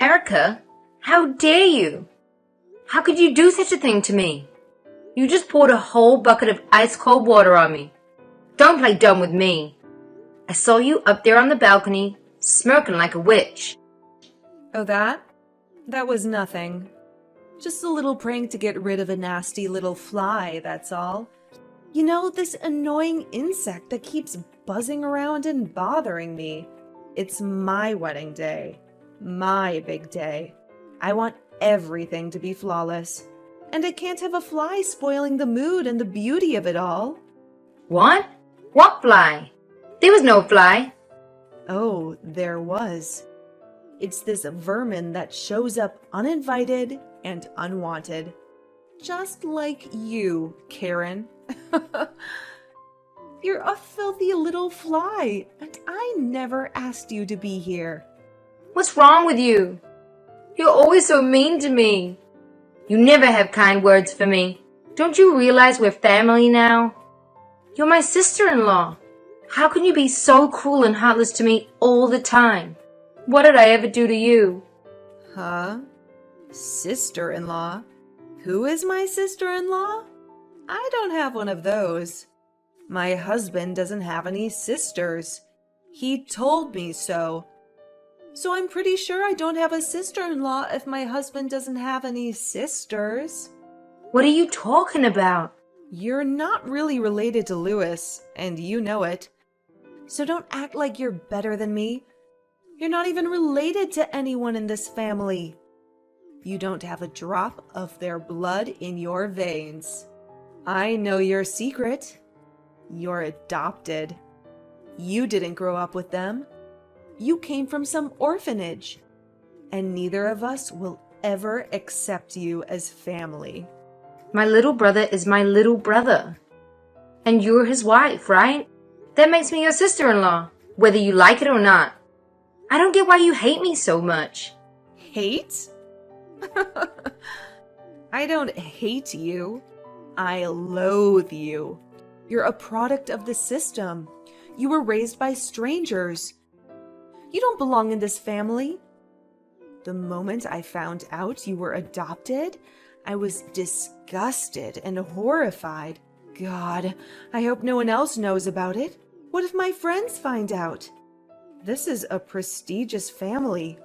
Erica, how dare you? How could you do such a thing to me? You just poured a whole bucket of ice-cold water on me. Don't play dumb with me. I saw you up there on the balcony, smirking like a witch. Oh, that? That was nothing. Just a little prank to get rid of a nasty little fly, that's all. You know, this annoying insect that keeps buzzing around and bothering me. It's my wedding day. My big day. I want everything to be flawless. And I can't have a fly spoiling the mood and the beauty of it all. What? What fly? There was no fly. Oh, there was. It's this vermin that shows up uninvited and unwanted. Just like you, Karen. You're a filthy little fly, and I never asked you to be here. What's wrong with you? You're always so mean to me. You never have kind words for me. Don't you realize we're family now? You're my sister-in-law. How can you be so cruel and heartless to me all the time? What did I ever do to you? Huh? Sister-in-law? Who is my sister-in-law? I don't have one of those. My husband doesn't have any sisters. He told me so. So I'm pretty sure I don't have a sister-in-law if my husband doesn't have any sisters. What are you talking about? You're not really related to Louis, and you know it. So don't act like you're better than me. You're not even related to anyone in this family. You don't have a drop of their blood in your veins. I know your secret. You're adopted. You didn't grow up with them. You came from some orphanage. And neither of us will ever accept you as family. My little brother is my little brother. And you're his wife, right? That makes me your sister-in-law, whether you like it or not. I don't get why you hate me so much. Hate? I don't hate you. I loathe you. You're a product of the system. You were raised by strangers. You don't belong in this family. The moment I found out you were adopted, I was disgusted and horrified. God, I hope no one else knows about it. What if my friends find out? This is a prestigious family.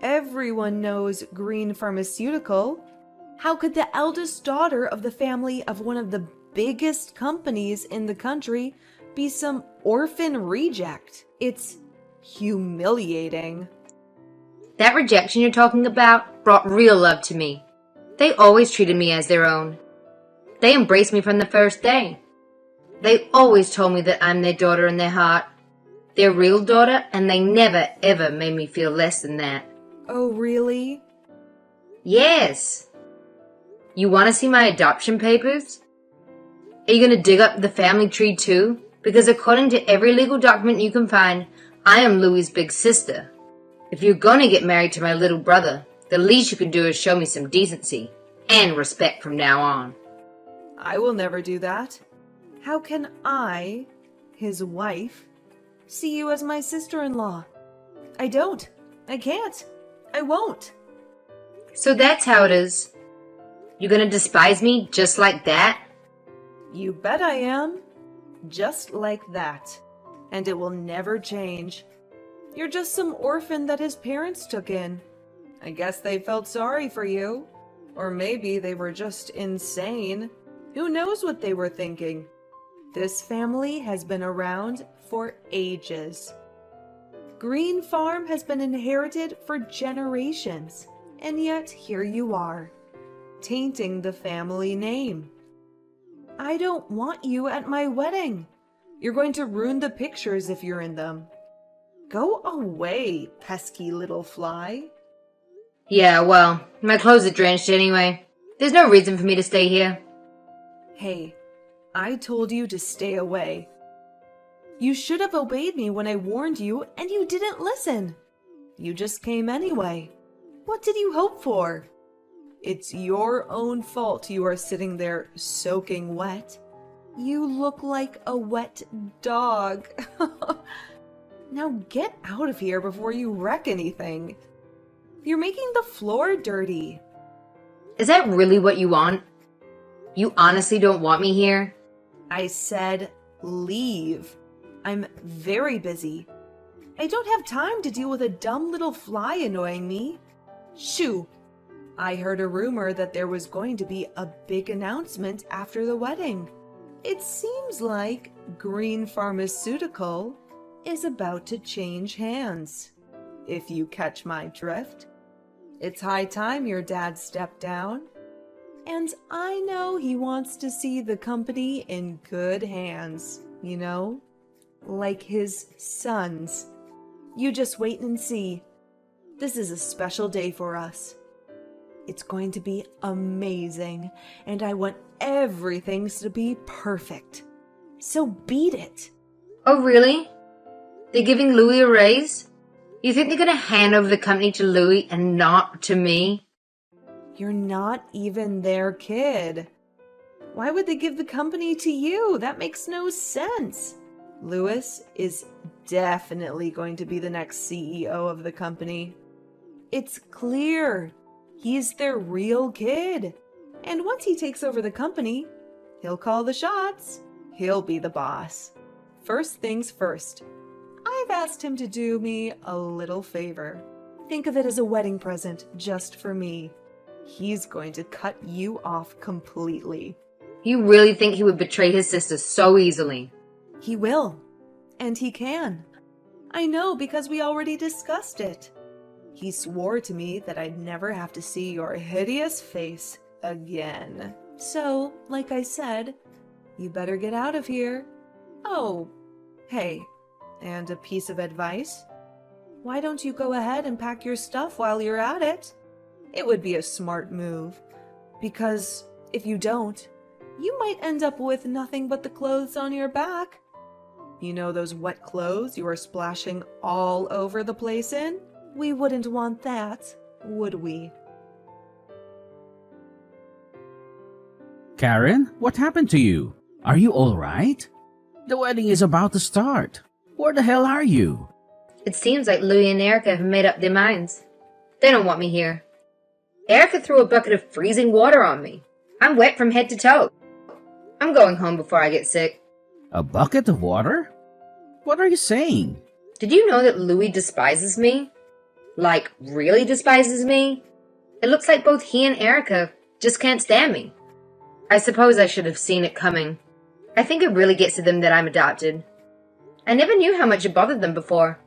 Everyone knows Green Pharmaceutical. How could the eldest daughter of the family of one of the biggest companies in the country be some orphan reject? It's humiliating. That rejection you're talking about brought real love to me. They always treated me as their own. They embraced me from the first day. They always told me that I'm their daughter in their heart. Their real daughter, and they never ever made me feel less than that. Oh, really? Yes. You want to see my adoption papers? Are you going to dig up the family tree too? Because according to every legal document you can find, I am Louie's big sister. If you're going to get married to my little brother, the least you can do is show me some decency and respect from now on. I will never do that. How can I, his wife, see you as my sister-in-law? I don't. I can't. I won't. So that's how it is. You're going to despise me just like that? You bet I am. Just like that. And it will never change. You're just some orphan that his parents took in. I guess they felt sorry for you. Or maybe they were just insane. Who knows what they were thinking? This family has been around for ages. Green Farm has been inherited for generations. And yet here you are, tainting the family name. I don't want you at my wedding. You're going to ruin the pictures if you're in them. Go away, pesky little fly. Yeah, well, my clothes are drenched anyway. There's no reason for me to stay here. Hey, I told you to stay away. You should have obeyed me when I warned you, and you didn't listen. You just came anyway. What did you hope for? It's your own fault you are sitting there soaking wet. You look like a wet dog. Now get out of here before you wreck anything. You're making the floor dirty. Is that really what you want? You honestly don't want me here? I said leave. I'm very busy. I don't have time to deal with a dumb little fly annoying me. Shoo! I heard a rumor that there was going to be a big announcement after the wedding. It seems like Green Pharmaceutical is about to change hands. If you catch my drift, it's high time your dad stepped down. And I know he wants to see the company in good hands, you know, like his sons. You just wait and see. This is a special day for us. It's going to be amazing, and I want everything to be perfect. So beat it. Oh, really? They're giving Louis a raise? You think they're going to hand over the company to Louis and not to me? You're not even their kid. Why would they give the company to you? That makes no sense. Louis is definitely going to be the next CEO of the company. It's clear. He's their real kid. And once he takes over the company, he'll call the shots. He'll be the boss. First things first. I've asked him to do me a little favor. Think of it as a wedding present just for me. He's going to cut you off completely. You really think he would betray his sister so easily? He will. And he can. I know because we already discussed it. He swore to me that I'd never have to see your hideous face again. So, like I said, you better get out of here. Oh, hey, and a piece of advice? Why don't you go ahead and pack your stuff while you're at it? It would be a smart move, because if you don't, you might end up with nothing but the clothes on your back. You know those wet clothes you are splashing all over the place in? We wouldn't want that, would we? Karen, what happened to you? Are you all right? The wedding is about to start. Where the hell are you? It seems like Louis and Erica have made up their minds. They don't want me here. Erica threw a bucket of freezing water on me. I'm wet from head to toe. I'm going home before I get sick. A bucket of water? What are you saying? Did you know that Louis despises me? Like, really despises me? It looks like both he and Erica just can't stand me. I suppose I should have seen it coming. I think it really gets to them that I'm adopted. I never knew how much it bothered them before.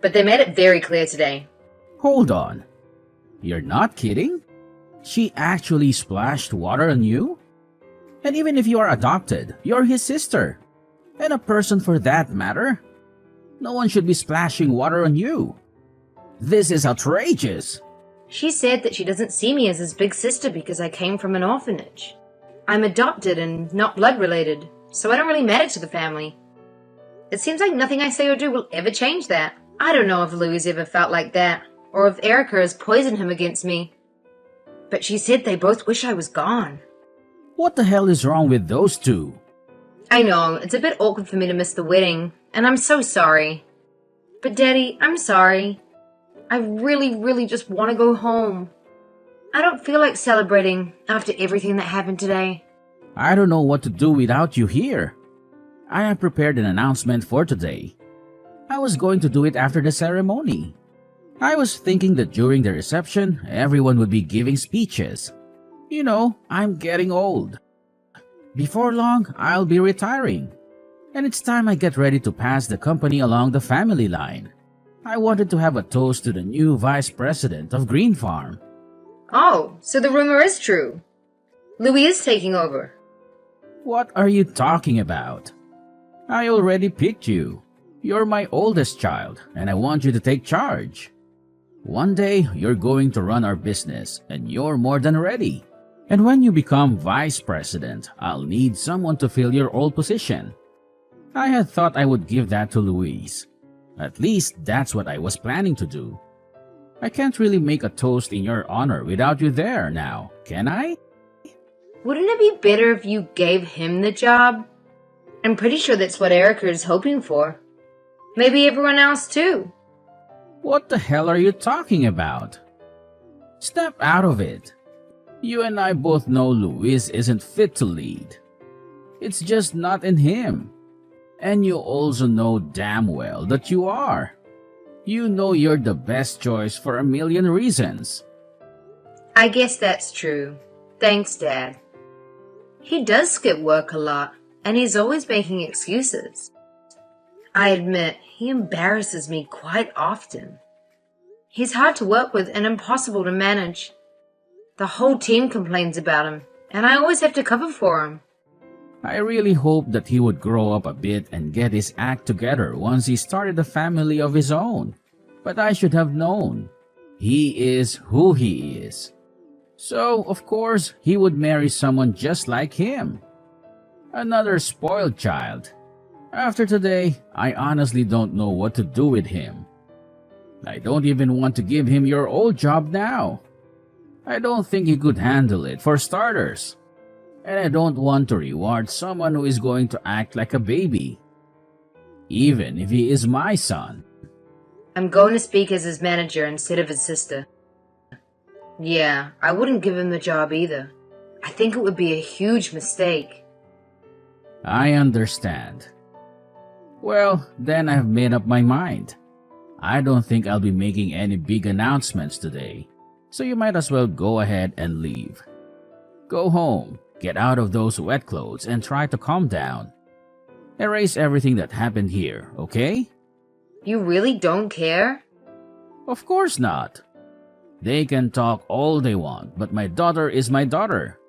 But they made it very clear today. Hold on. You're not kidding? She actually splashed water on you? And even if you are adopted, you're his sister. And a person for that matter. No one should be splashing water on you. This is outrageous. She said that she doesn't see me as his big sister because I came from an orphanage. I'm adopted and not blood related, so I don't really matter to the family. It seems like nothing I say or do will ever change that. I don't know if Louis ever felt like that, or if Erica has poisoned him against me. But she said they both wish I was gone. What the hell is wrong with those two? I know, it's a bit awkward for me to miss the wedding, and I'm so sorry. But Daddy, I'm sorry. I really just want to go home. I don't feel like celebrating after everything that happened today. I don't know what to do without you here. I have prepared an announcement for today. I was going to do it after the ceremony. I was thinking that during the reception, everyone would be giving speeches. You know, I'm getting old. Before long, I'll be retiring. And it's time I get ready to pass the company along the family line. I wanted to have a toast to the new vice president of Green Farm. Oh, so the rumor is true. Louis is taking over. What are you talking about? I already picked you. You're my oldest child, and I want you to take charge. One day, you're going to run our business, and you're more than ready. And when you become vice president, I'll need someone to fill your old position. I had thought I would give that to Louise. At least that's what I was planning to do. I can't really make a toast in your honor without you there now, can I? Wouldn't it be better if you gave him the job? I'm pretty sure that's what Erica is hoping for. Maybe everyone else too. What the hell are you talking about? Step out of it. You and I both know Luis isn't fit to lead. It's just not in him. And you also know damn well that you are. You know you're the best choice for a million reasons. I guess that's true. Thanks, Dad. He does skip work a lot, and he's always making excuses. I admit, he embarrasses me quite often. He's hard to work with and impossible to manage. The whole team complains about him, and I always have to cover for him. I really hoped that he would grow up a bit and get his act together once he started a family of his own. But I should have known. He is who he is. So, of course, he would marry someone just like him. Another spoiled child. After today, I honestly don't know what to do with him. I don't even want to give him your old job now. I don't think he could handle it, for starters. And I don't want to reward someone who is going to act like a baby. Even if he is my son. I'm going to speak as his manager instead of his sister. Yeah, I wouldn't give him the job either. I think it would be a huge mistake. I understand. Well, then I've made up my mind. I don't think I'll be making any big announcements today, so you might as well go ahead and leave. Go home, get out of those wet clothes, and try to calm down. Erase everything that happened here, okay? You really don't care? Of course not. They can talk all they want, but my daughter is my daughter.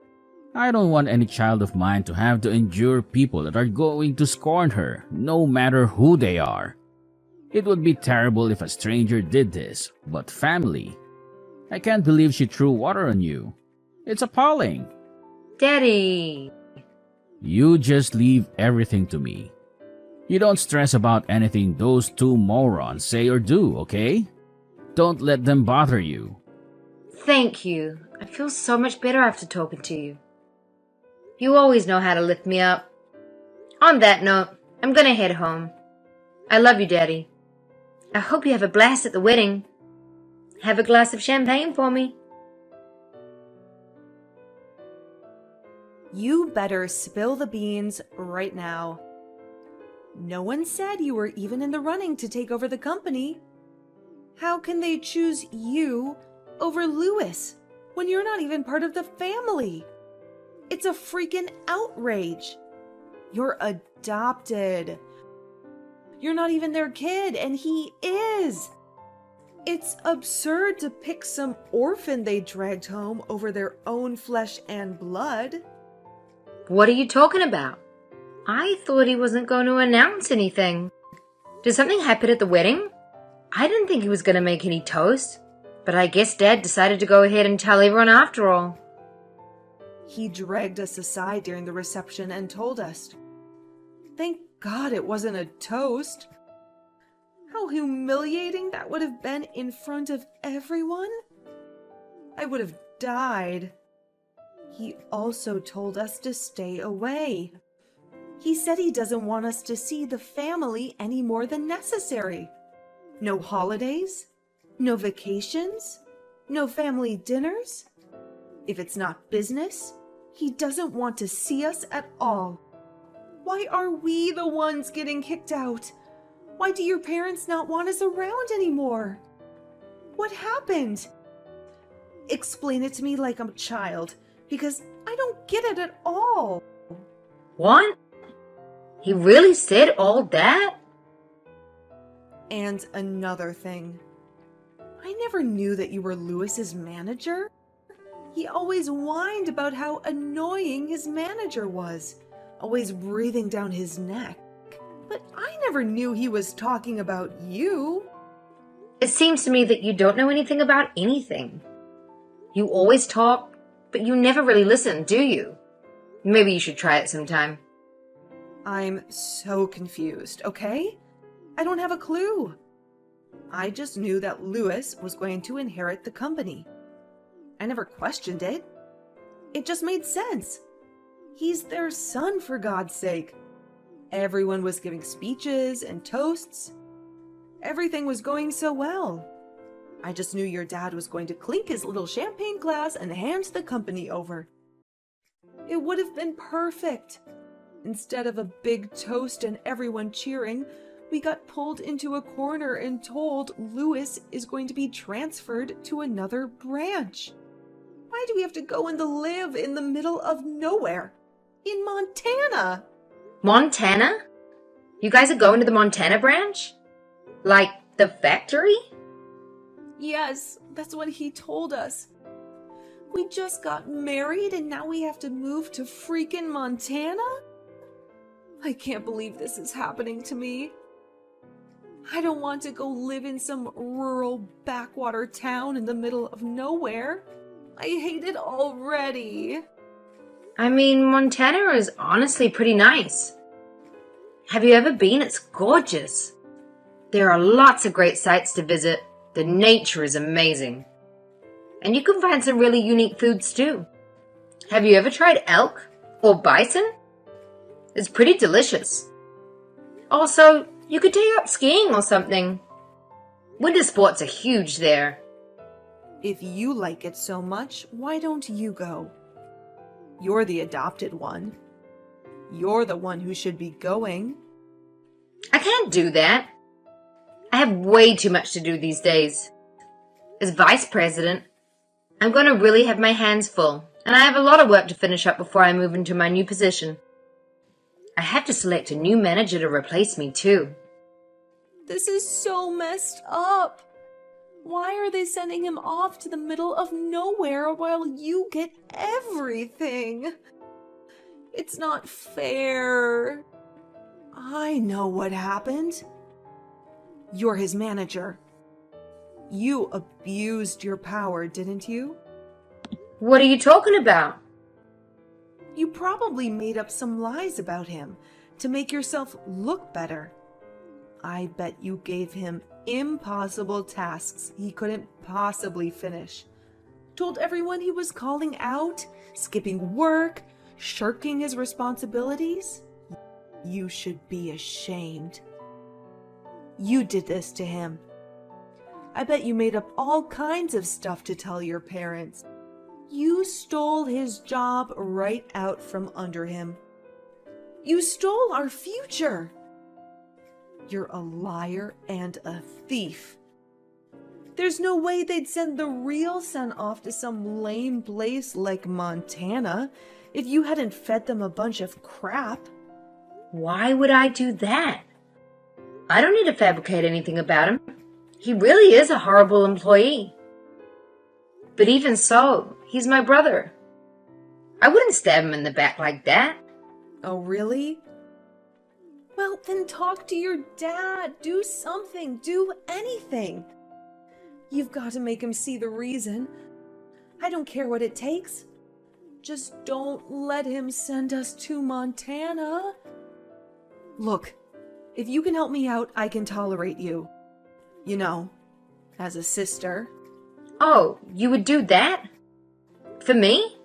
I don't want any child of mine to have to endure people that are going to scorn her, no matter who they are. It would be terrible if a stranger did this, but family. I can't believe she threw water on you. It's appalling. Daddy! You just leave everything to me. You don't stress about anything those two morons say or do, okay? Don't let them bother you. Thank you. I feel so much better after talking to you. You always know how to lift me up. On that note, I'm gonna head home. I love you, Daddy. I hope you have a blast at the wedding. Have a glass of champagne for me. You better spill the beans right now. No one said you were even in the running to take over the company. How can they choose you over Luis when you're not even part of the family? It's a freaking outrage. You're adopted. You're not even their kid, and he is. It's absurd to pick some orphan they dragged home over their own flesh and blood. What are you talking about? I thought he wasn't going to announce anything. Did something happen at the wedding? I didn't think he was going to make any toast, but I guess Dad decided to go ahead and tell everyone after all. He dragged us aside during the reception and told us. Thank God it wasn't a toast. How humiliating that would have been in front of everyone. I would have died. He also told us to stay away. He said he doesn't want us to see the family any more than necessary. No holidays, no vacations, no family dinners. If it's not business, he doesn't want to see us at all. Why are we the ones getting kicked out? Why do your parents not want us around anymore? What happened? Explain it to me like I'm a child, because I don't get it at all. What? He really said all that? And another thing. I never knew that you were Luis's manager. He always whined about how annoying his manager was, always breathing down his neck. But I never knew he was talking about you. It seems to me that you don't know anything about anything. You always talk, but you never really listen, do you? Maybe you should try it sometime. I'm so confused, okay? I don't have a clue. I just knew that Luis was going to inherit the company. I never questioned it. It just made sense. He's their son, for God's sake. Everyone was giving speeches and toasts. Everything was going so well. I just knew your dad was going to clink his little champagne glass and hand the company over. It would have been perfect. Instead of a big toast and everyone cheering, we got pulled into a corner and told Louis is going to be transferred to another branch. Why do we have to go and live in the middle of nowhere? In Montana! Montana? You guys are going to the Montana branch? Like the factory? Yes, that's what he told us. We just got married and now we have to move to freaking Montana? I can't believe this is happening to me. I don't want to go live in some rural backwater town in the middle of nowhere. I hate it already. I mean, Montana is honestly pretty nice. Have you ever been? It's gorgeous. There are lots of great sites to visit. The nature is amazing. And you can find some really unique foods too. Have you ever tried elk or bison? It's pretty delicious. Also, you could take up skiing or something. Winter sports are huge there. If you like it so much, why don't you go? You're the adopted one. You're the one who should be going. I can't do that. I have way too much to do these days. As vice president, I'm going to really have my hands full, and I have a lot of work to finish up before I move into my new position. I have to select a new manager to replace me too. This is so messed up. Why are they sending him off to the middle of nowhere while you get everything? It's not fair. I know what happened. You're his manager. You abused your power, didn't you? What are you talking about? You probably made up some lies about him to make yourself look better. I bet you gave him impossible tasks he couldn't possibly finish. Told everyone he was calling out, skipping work, shirking his responsibilities. You should be ashamed. You did this to him. I bet you made up all kinds of stuff to tell your parents. You stole his job right out from under him. You stole our future. You're a liar and a thief. There's no way they'd send the real son off to some lame place like Montana if you hadn't fed them a bunch of crap. Why would I do that? I don't need to fabricate anything about him. He really is a horrible employee. But even so, he's my brother. I wouldn't stab him in the back like that. Oh, really? Well, then talk to your dad. Do something. Do anything. You've got to make him see the reason. I don't care what it takes. Just don't let him send us to Montana. Look, if you can help me out, I can tolerate you. You know, as a sister. Oh, you would do that? For me?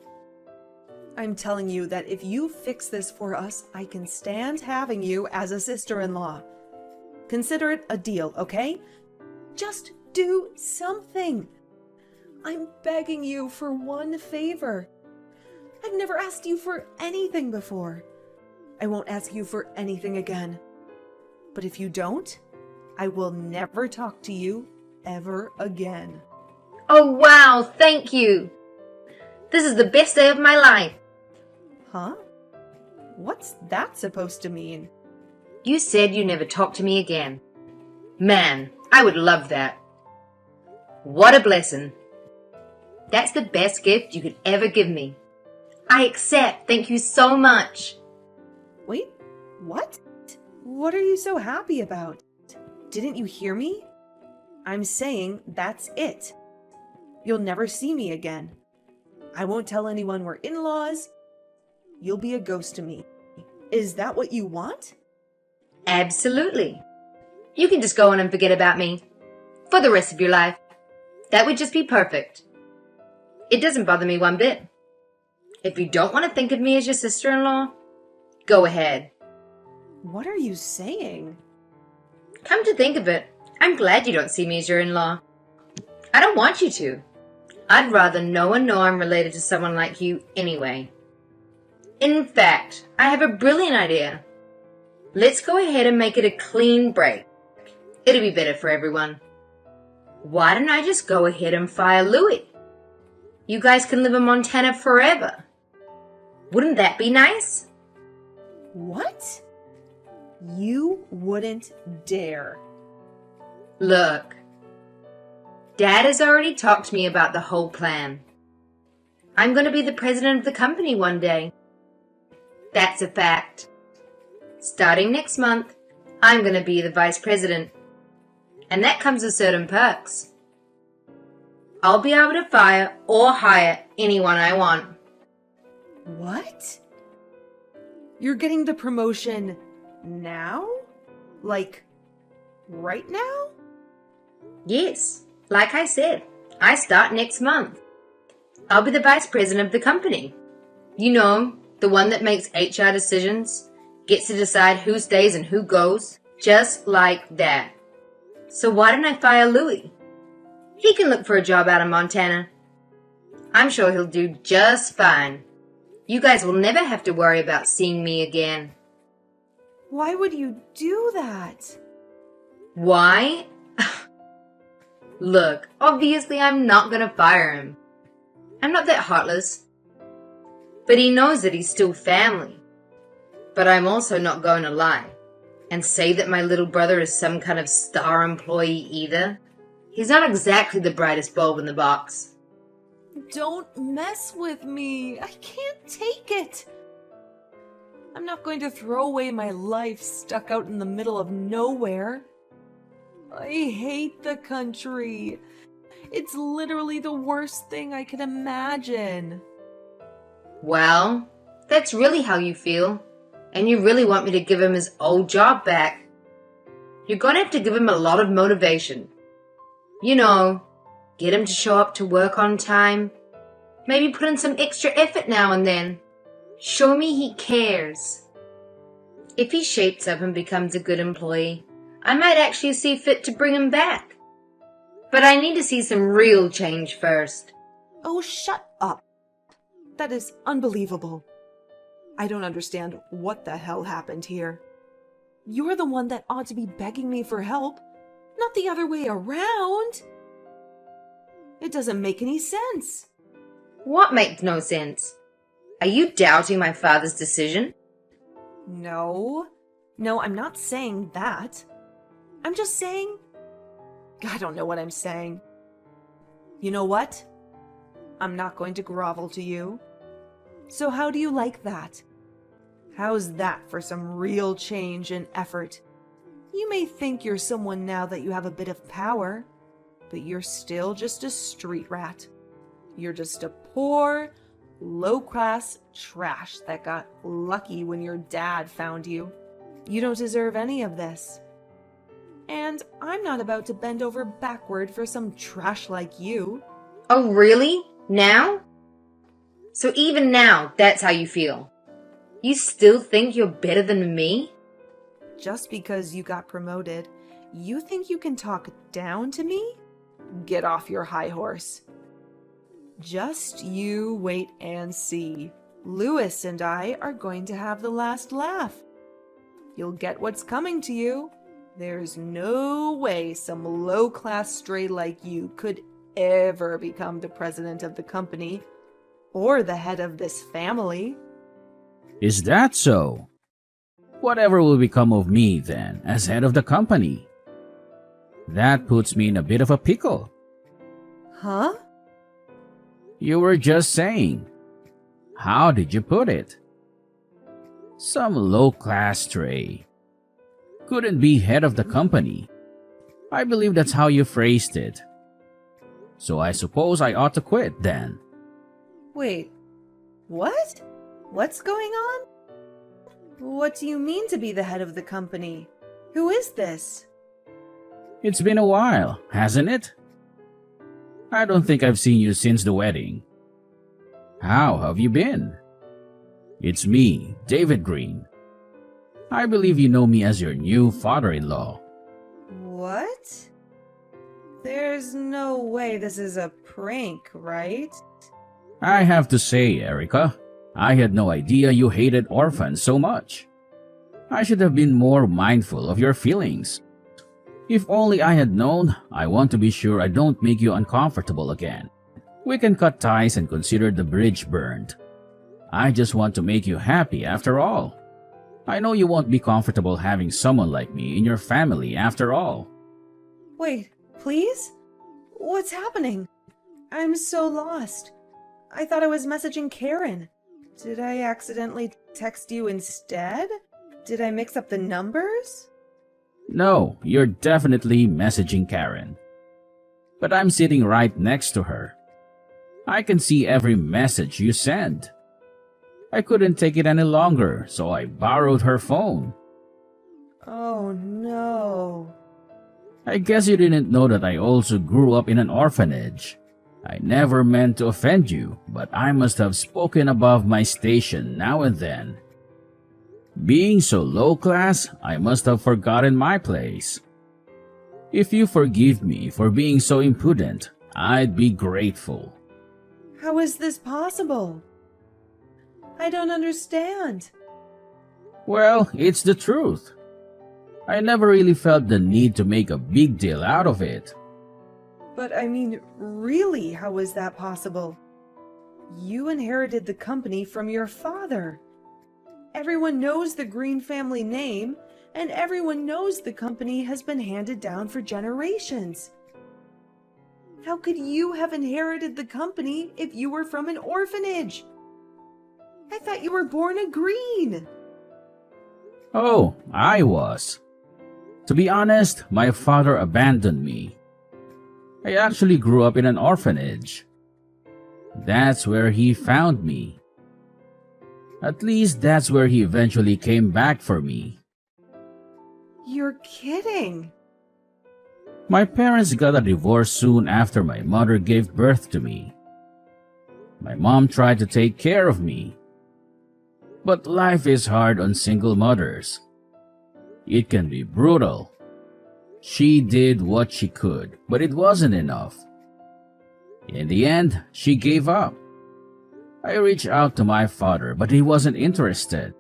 I'm telling you that if you fix this for us, I can stand having you as a sister-in-law. Consider it a deal, okay? Just do something. I'm begging you for one favor. I've never asked you for anything before. I won't ask you for anything again. But if you don't, I will never talk to you ever again. Oh, wow, thank you. This is the best day of my life. Huh? What's that supposed to mean? You said you never talk to me again. Man, I would love that. What a blessing. That's the best gift you could ever give me. I accept. Thank you so much. Wait, what? What are you so happy about? Didn't you hear me? I'm saying that's it. You'll never see me again. I won't tell anyone we're in-laws. You'll be a ghost to me. Is that what you want? Absolutely. You can just go on and forget about me for the rest of your life. That would just be perfect. It doesn't bother me one bit. If you don't want to think of me as your sister-in-law, go ahead. What are you saying? Come to think of it, I'm glad you don't see me as your in-law. I don't want you to. I'd rather no one know I'm related to someone like you anyway. In fact, I have a brilliant idea. Let's go ahead and make it a clean break. It'll be better for everyone. Why don't I just go ahead and fire Louis? You guys can live in Montana forever. Wouldn't that be nice? What? You wouldn't dare. Look, Dad has already talked to me about the whole plan. I'm going to be the president of the company one day. That's a fact. Starting next month, I'm going to be the vice president. And that comes with certain perks. I'll be able to fire or hire anyone I want. What? You're getting the promotion now? Like, right now? Yes, like I said, I start next month. I'll be the vice president of the company. You know, the one that makes HR decisions, gets to decide who stays and who goes, just like that. So why don't I fire Louis? He can look for a job out in Montana. I'm sure he'll do just fine. You guys will never have to worry about seeing me again. Why would you do that? Why? Look, obviously I'm not going to fire him. I'm not that heartless. But he knows that he's still family. But I'm also not going to lie and say that my little brother is some kind of star employee either. He's not exactly the brightest bulb in the box. Don't mess with me. I can't take it. I'm not going to throw away my life stuck out in the middle of nowhere. I hate the country. It's literally the worst thing I can imagine. Well, that's really how you feel. And you really want me to give him his old job back. You're going to have to give him a lot of motivation. You know, get him to show up to work on time. Maybe put in some extra effort now and then. Show me he cares. If he shapes up and becomes a good employee, I might actually see fit to bring him back. But I need to see some real change first. Oh, shut up. That is unbelievable. I don't understand what the hell happened here. You're the one that ought to be begging me for help, not the other way around. It doesn't make any sense. What makes no sense? Are you doubting my father's decision? No, I'm not saying that. I'm just saying... I don't know what I'm saying. You know what? I'm not going to grovel to you. So how do you like that? How's that for some real change and effort? You may think you're someone now that you have a bit of power, but you're still just a street rat. You're just a poor, low-class trash that got lucky when your dad found you. You don't deserve any of this. And I'm not about to bend over backward for some trash like you. Oh, really? Now? So even now, that's how you feel? You still think you're better than me? Just because you got promoted, you think you can talk down to me? Get off your high horse. Just you wait and see. Louis and I are going to have the last laugh. You'll get what's coming to you. There's no way some low-class stray like you could ever become the president of the company or the head of this family. Is that so? Whatever will become of me then as head of the company? That puts me in a bit of a pickle. Huh? You were just saying. How did you put it? Some low-class stray couldn't be head of the company. I believe that's how you phrased it. So I suppose I ought to quit then. Wait, what? What's going on? What do you mean to be the head of the company? Who is this? It's been a while, hasn't it? I don't think I've seen you since the wedding. How have you been? It's me, David Green. I believe you know me as your new father-in-law. What? There's no way this is a prank, right? I have to say, Erica, I had no idea you hated orphans so much. I should have been more mindful of your feelings. If only I had known, I want to be sure I don't make you uncomfortable again. We can cut ties and consider the bridge burned. I just want to make you happy after all. I know you won't be comfortable having someone like me in your family after all. Wait, please? What's happening? I'm so lost. I thought I was messaging Karen. Did I accidentally text you instead? Did I mix up the numbers? No, you're definitely messaging Karen. But I'm sitting right next to her. I can see every message you send. I couldn't take it any longer, so I borrowed her phone. Oh no. I guess you didn't know that I also grew up in an orphanage. I never meant to offend you, but I must have spoken above my station now and then. Being so low class, I must have forgotten my place. If you forgive me for being so impudent, I'd be grateful. How is this possible? I don't understand. Well, it's the truth. I never really felt the need to make a big deal out of it. But I mean, really, how is that possible? You inherited the company from your father. Everyone knows the Green family name, and everyone knows the company has been handed down for generations. How could you have inherited the company if you were from an orphanage? I thought you were born a Green. Oh, I was. To be honest, my father abandoned me. I actually grew up in an orphanage. That's where he found me. At least that's where he eventually came back for me. You're kidding. My parents got a divorce soon after my mother gave birth to me. My mom tried to take care of me. But life is hard on single mothers. It can be brutal. She did what she could, but it wasn't enough. In the end, she gave up. I reached out to my father, but he wasn't interested.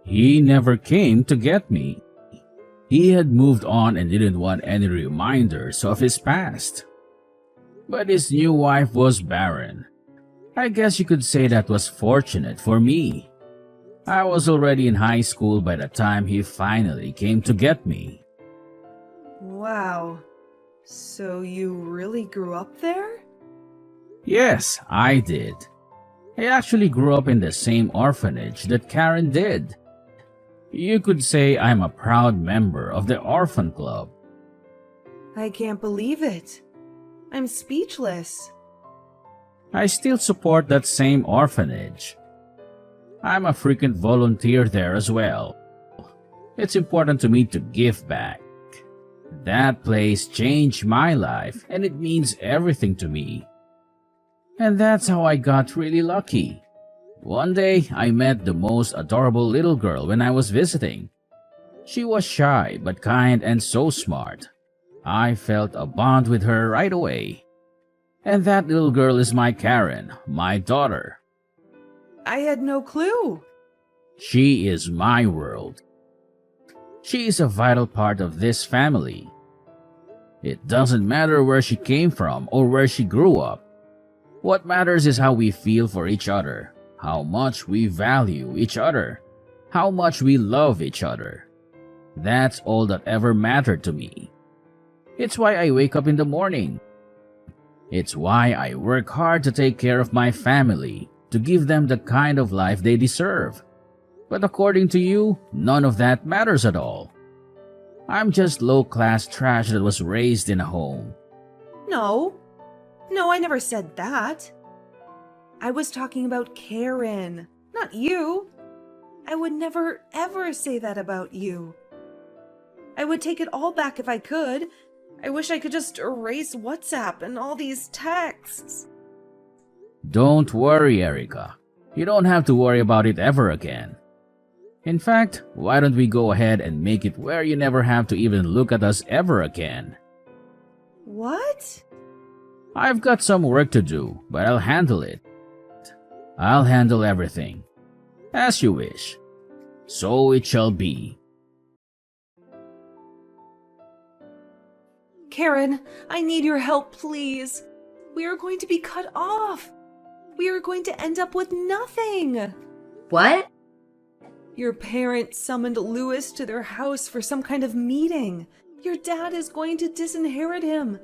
He never came to get me. He had moved on and didn't want any reminders of his past. But his new wife was barren. I guess you could say that was fortunate for me. I was already in high school by the time he finally came to get me. Wow. So you really grew up there? Yes, I did. I actually grew up in the same orphanage that Karen did. You could say I'm a proud member of the orphan club. I can't believe it. I'm speechless. I still support that same orphanage. I'm a frequent volunteer there as well. It's important to me to give back. That place changed my life, and it means everything to me. And that's how I got really lucky. One day, I met the most adorable little girl when I was visiting. She was shy but kind and so smart. I felt a bond with her right away. And that little girl is my Karen, my daughter. I had no clue. She is my world. She is a vital part of this family. It doesn't matter where she came from or where she grew up. What matters is how we feel for each other, how much we value each other, how much we love each other. That's all that ever mattered to me. It's why I wake up in the morning. It's why I work hard to take care of my family, to give them the kind of life they deserve. But according to you, none of that matters at all. I'm just low-class trash that was raised in a home. No, I never said that. I was talking about Karen, not you. I would never, ever say that about you. I would take it all back if I could. I wish I could just erase WhatsApp and all these texts. Don't worry, Erica. You don't have to worry about it ever again. In fact, why don't we go ahead and make it where you never have to even look at us ever again? What? I've got some work to do, but I'll handle it. I'll handle everything. As you wish. So it shall be. Karen, I need your help, please. We are going to be cut off. We are going to end up with nothing. What? Your parents summoned Louis to their house for some kind of meeting. Your dad is going to disinherit him.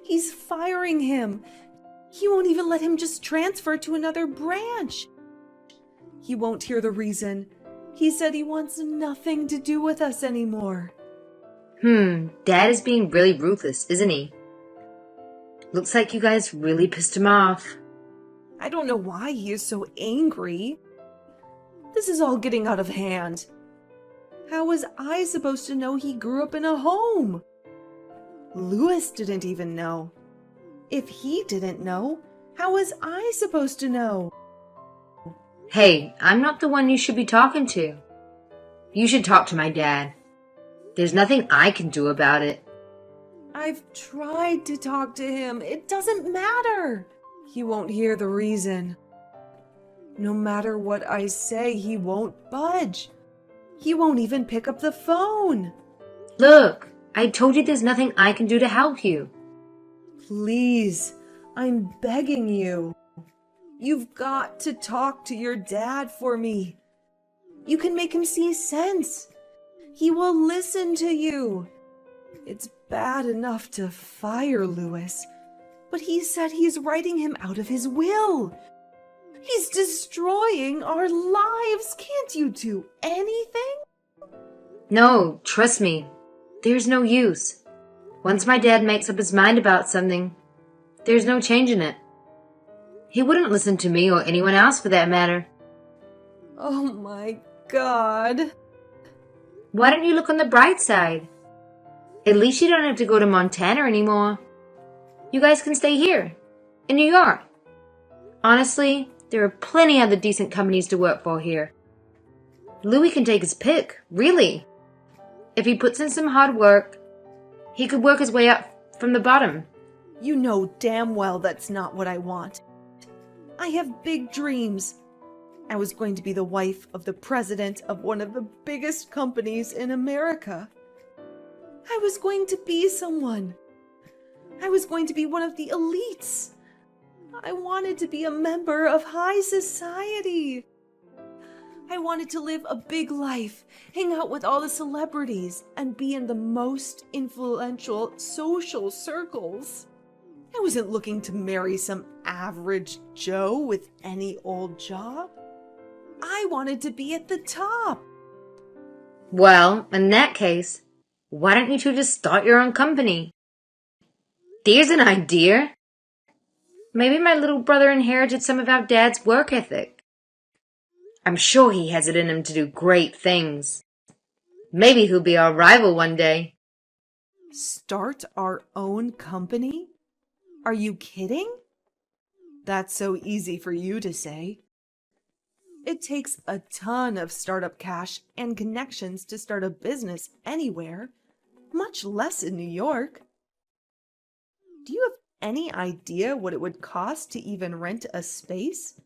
He's firing him. He won't even let him just transfer to another branch. He won't hear the reason. He said he wants nothing to do with us anymore. Dad is being really ruthless, isn't he? Looks like you guys really pissed him off. I don't know why he is so angry. This is all getting out of hand. How was I supposed to know he grew up in a home? Louis didn't even know. If he didn't know, how was I supposed to know? Hey, I'm not the one you should be talking to. You should talk to my dad. There's nothing I can do about it. I've tried to talk to him. It doesn't matter. He won't hear the reason. No matter what I say, he won't budge. He won't even pick up the phone. Look, I told you there's nothing I can do to help you. Please, I'm begging you. You've got to talk to your dad for me. You can make him see sense. He will listen to you. It's bad enough to fire Louis, but he said he's writing him out of his will. He's destroying our lives. Can't you do anything? No, trust me. There's no use. Once my dad makes up his mind about something, there's no changing it. He wouldn't listen to me or anyone else for that matter. Oh my God. Why don't you look on the bright side? At least you don't have to go to Montana anymore. You guys can stay here, in New York. Honestly, there are plenty other decent companies to work for here. Louis can take his pick, really. If he puts in some hard work, he could work his way up from the bottom. You know damn well that's not what I want. I have big dreams. I was going to be the wife of the president of one of the biggest companies in America. I was going to be someone. I was going to be one of the elites. I wanted to be a member of high society. I wanted to live a big life, hang out with all the celebrities, and be in the most influential social circles. I wasn't looking to marry some average Joe with any old job. I wanted to be at the top. Well, in that case, why don't you two just start your own company? There's an idea. Maybe my little brother inherited some of our dad's work ethic. I'm sure he has it in him to do great things. Maybe he'll be our rival one day. Start our own company? Are you kidding? That's so easy for you to say. It takes a ton of startup cash and connections to start a business anywhere, much less in New York. Do you have any idea what it would cost to even rent a space,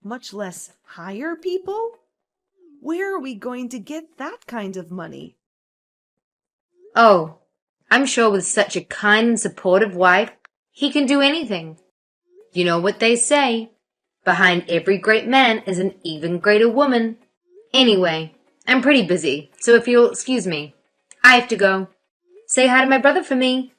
much less hire people? Where are we going to get that kind of money? Oh, I'm sure with such a kind and supportive wife, he can do anything. You know what they say, behind every great man is an even greater woman. Anyway, I'm pretty busy, so if you'll excuse me, I have to go. Say hi to my brother for me.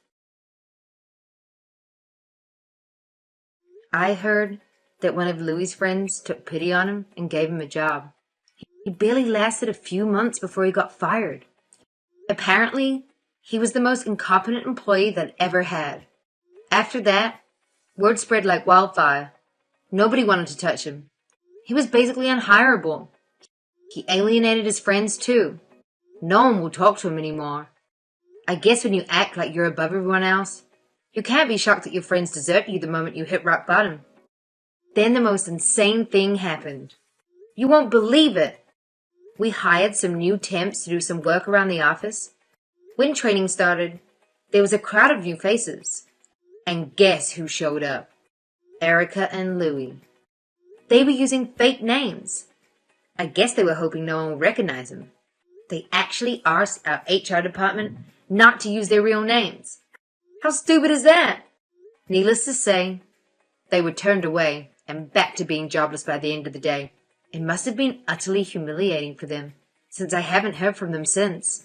I heard that one of Louis' friends took pity on him and gave him a job. He barely lasted a few months before he got fired. Apparently, he was the most incompetent employee that ever had. After that, word spread like wildfire. Nobody wanted to touch him. He was basically unhireable. He alienated his friends too. No one will talk to him anymore. I guess when you act like you're above everyone else, you can't be shocked that your friends desert you the moment you hit rock bottom. Then the most insane thing happened. You won't believe it. We hired some new temps to do some work around the office. When training started, there was a crowd of new faces. And guess who showed up? Erica and Louie. They were using fake names. I guess they were hoping no one would recognize them. They actually asked our HR department not to use their real names. How stupid is that? Needless to say, they were turned away and back to being jobless by the end of the day. It must have been utterly humiliating for them, since I haven't heard from them since.